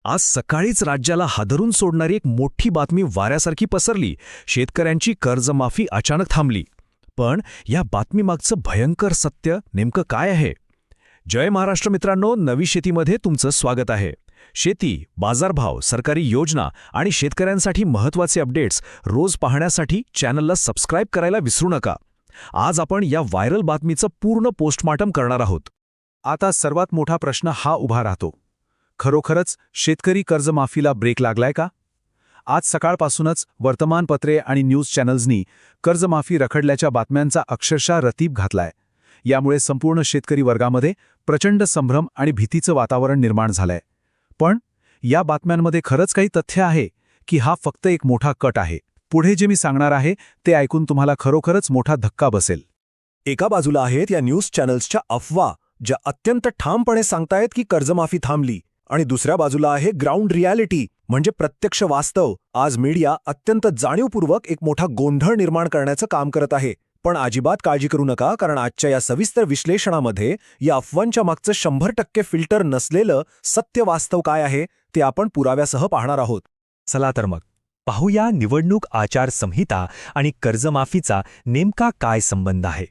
आज सकाळीच राज्याला हादरून सोडणारी एक मोठी बातमी वाऱ्यासारखी पसरली. शेतकऱ्यांची कर्जमाफी अचानक थांबली. पण या बातमीमागचं भयंकर सत्य नेमकं काय आहे? जय महाराष्ट्र मित्रांनो, नवी शेतीमध्ये तुमचं स्वागत आहे. शेती, बाजारभाव, सरकारी योजना आणि शेतकऱ्यांसाठी महत्त्वाचे अपडेट्स रोज पाहण्यासाठी चॅनलला सबस्क्राईब करायला विसरू नका. आज आपण या व्हायरल बातमीचं पूर्ण पोस्टमार्टम करणार आहोत. आता सर्वात मोठा प्रश्न हा उभा राहतो. खरोखरच शेतकरी कर्जमाफीला ब्रेक लागलाय का? आज सकाळपासूनच वर्तमानपत्रे आणि न्यूज चॅनल्सनी कर्जमाफी रखडल्याच्या बातम्यांचा अक्षरशः रतीब घातलाय. यामुळे संपूर्ण शेतकरी वर्गामध्ये प्रचंड संभ्रम आणि भीतीचं वातावरण निर्माण झालंय. पण या बातम्यांमध्ये खरंच काही तथ्य आहे की हा फक्त एक मोठा कट आहे? पुढे जे मी सांगणार आहे ते ऐकून तुम्हाला खरोखरच मोठा धक्का बसेल. एका बाजूला आहेत या न्यूज चॅनल्सच्या अफवा, ज्या अत्यंत ठामपणे सांगतायत की कर्जमाफी थांबली, आणि दुसऱ्या बाजूला आहे ग्राउंड रियालिटी, म्हणजे प्रत्यक्ष वास्तव. आज मीडिया अत्यंत जाणीवपूर्वक एक मोठा गोंधळ निर्माण करण्याचं काम करत आहे. पण अजिबात काळजी करू नका, कारण आजच्या या सविस्तर विश्लेषणामध्ये या अफवांच्या मागचं 100% फिल्टर नसलेलं सत्य वास्तव काय आहे ते आपण पुराव्यासह पाहणार आहोत. चला तर मग पाहूया निवडणूक आचारसंहिता आणि कर्जमाफीचा नेमका काय संबंध आहे.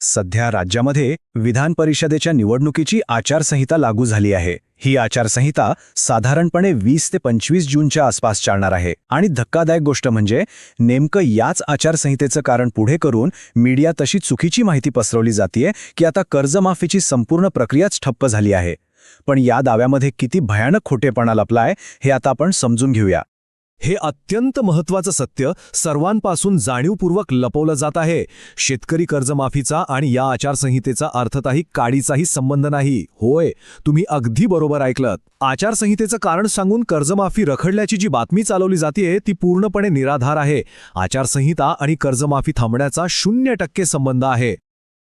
सध्या राज्यामध्ये विधान परिषदेच्या निवडणुकीची आचारसंहिता लागू झाली आहे. ही आचारसंहिता साधारणपणे 20 ते 25 जूनच्या आसपास चालणार आहे. आणि धक्कादायक गोष्ट म्हणजे नेमकं याच आचारसंहितेचं कारण पुढे करून मीडिया तशी चुकीची माहिती पसरवली जातीये की आता कर्जमाफीची संपूर्ण प्रक्रियाच ठप्प झाली आहे. पण या दाव्यामध्ये किती भयानक खोटेपणा लपलाय हे आता आपण समजून घेऊया. हे अत्यंत महत्त्वाचं सत्य सर्वांपासून जाणीवपूर्वक लपवलं जात आहे. शेतकरी कर्जमाफीचा आणि या आचारसंहितेचा अर्थातही काडीचाही संबंध नाही. होय, तुम्ही अगदी बरोबर ऐकलत. आचारसंहितेचं कारण सांगून कर्जमाफी रखडल्याची जी बातमी चालवली जाते ती पूर्णपणे निराधार आहे. आचारसंहिता आणि कर्जमाफी थांबण्याचा 0% संबंध आहे.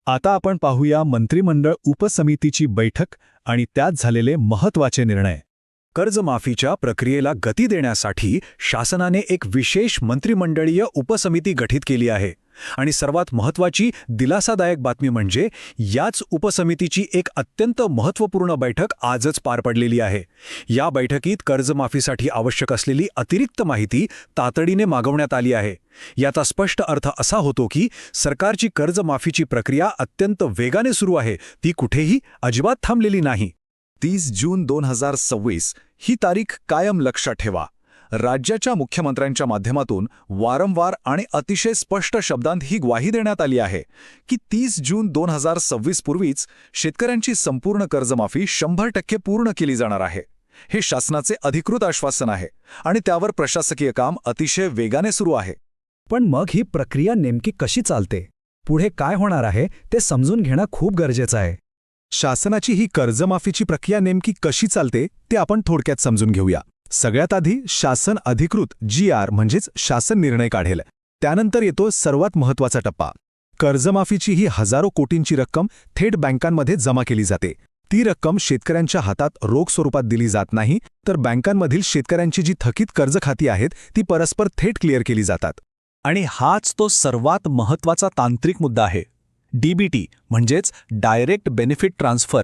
आता आपण पाहूया मंत्रिमंडळ उपसमितीची बैठक आणि त्यात झालेले महत्त्वाचे निर्णय. कर्जमाफीच्या प्रक्रियेला गती देण्यासाठी शासनाने एक विशेष मंत्रिमंडळीय उपसमिती गठीत केली आहे. आणि सर्वात महत्त्वाची दिलासादायक बातमी म्हणजे याच उपसमितीची एक अत्यंत महत्त्वपूर्ण बैठक आजच पार पडलेली आहे. या बैठकीत कर्जमाफीसाठी आवश्यक असलेली अतिरिक्त माहिती तातडीने मागवण्यात आली आहे. याचा स्पष्ट अर्थ असा होतो की सरकारची कर्जमाफीची प्रक्रिया अत्यंत वेगाने सुरू आहे. ती कुठेही अजिबात थांबलेली नाही. 30 जून 2026 ही तारीख कायम लक्षात ठेवा. राज्याच्या मुख्यमंत्र्यांच्या माध्यमातून वारंवार आणि अतिशय स्पष्ट शब्दांत ही ग्वाही देण्यात आली आहे की 30 जून 2026 पूर्वीच शेतकऱ्यांची संपूर्ण कर्जमाफी 100% पूर्ण केली जाणार आहे. हे शासनाचे अधिकृत आश्वासन आहे आणि त्यावर प्रशासकीय काम अतिशय वेगाने सुरू आहे. पण मग ही प्रक्रिया नेमकी कशी चालते? पुढे काय होणार आहे ते समजून घेणं खूप गरजेचं आहे. शासनाची ही कर्जमाफीची प्रक्रिया नेमकी कशी चालते ते आपण थोडक्यात समजून घेऊया. सगळ्यात आधी शासन अधिकृत GR म्हणजेच शासन निर्णय काढेल. त्यानंतर येतो सर्वात महत्त्वाचा टप्पा. कर्जमाफीची ही हजारो कोटींची रक्कम थेट बँकांमध्ये जमा केली जाते. ती रक्कम शेतकऱ्यांच्या हातात रोख स्वरूपात दिली जात नाही, तर बँकांमधील शेतकऱ्यांची जी थकीत कर्ज खाती आहेत ती परस्पर थेट क्लिअर केली जातात. आणि हाच तो सर्वात महत्त्वाचा तांत्रिक मुद्दा आहे. DBT म्हणजेच डायरेक्ट बेनिफिट ट्रान्सफर.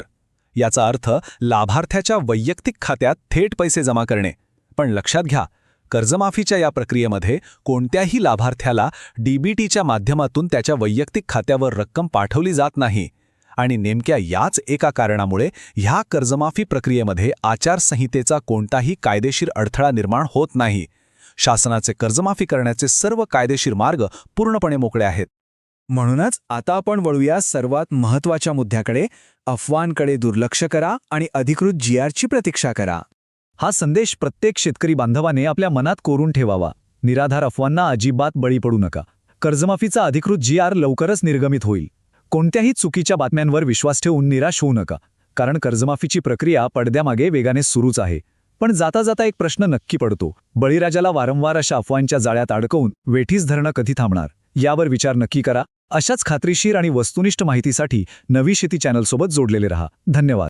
याचा अर्थ लाभार्थ्याच्या वैयक्तिक खात्यात थेट पैसे जमा करणे. पण लक्षात घ्या, कर्जमाफीच्या या प्रक्रियेमध्ये कोणत्याही लाभार्थ्याला DBTच्या माध्यमातून त्याच्या वैयक्तिक खात्यावर रक्कम पाठवली जात नाही. आणि नेमक्या याच एका कारणामुळे ह्या कर्जमाफी प्रक्रियेमध्ये आचारसंहितेचा कोणताही कायदेशीर अडथळा निर्माण होत नाही. शासनाचे कर्जमाफी करण्याचे सर्व कायदेशीर मार्ग पूर्णपणे मोकळे आहेत. म्हणूनच आता आपण वळूया सर्वात महत्त्वाच्या मुद्द्याकडे. अफवांकडे दुर्लक्ष करा आणि अधिकृत GRची प्रतीक्षा करा. हा संदेश प्रत्येक शेतकरी बांधवाने आपल्या मनात कोरून ठेवावा. निराधार अफवांना अजिबात बळी पडू नका. कर्जमाफीचा अधिकृत GR लवकरच निर्गमित होईल. कोणत्याही चुकीच्या बातम्यांवर विश्वास ठेवून निराश होऊ नका, कारण कर्जमाफीची प्रक्रिया पडद्यामागे वेगाने सुरूच आहे. पण जाता जाता एक प्रश्न नक्की पडतो. बळीराजाला वारंवार अशा अफवांच्या जाळ्यात अडकवून वेठीस धरणं कधी थांबणार? यावर विचार नक्की करा. अशाच खात्रीशीर आणि वस्तुनिष्ठ माहितीसाठी नवी शेती चॅनलसोबत जोडलेले रहा. धन्यवाद.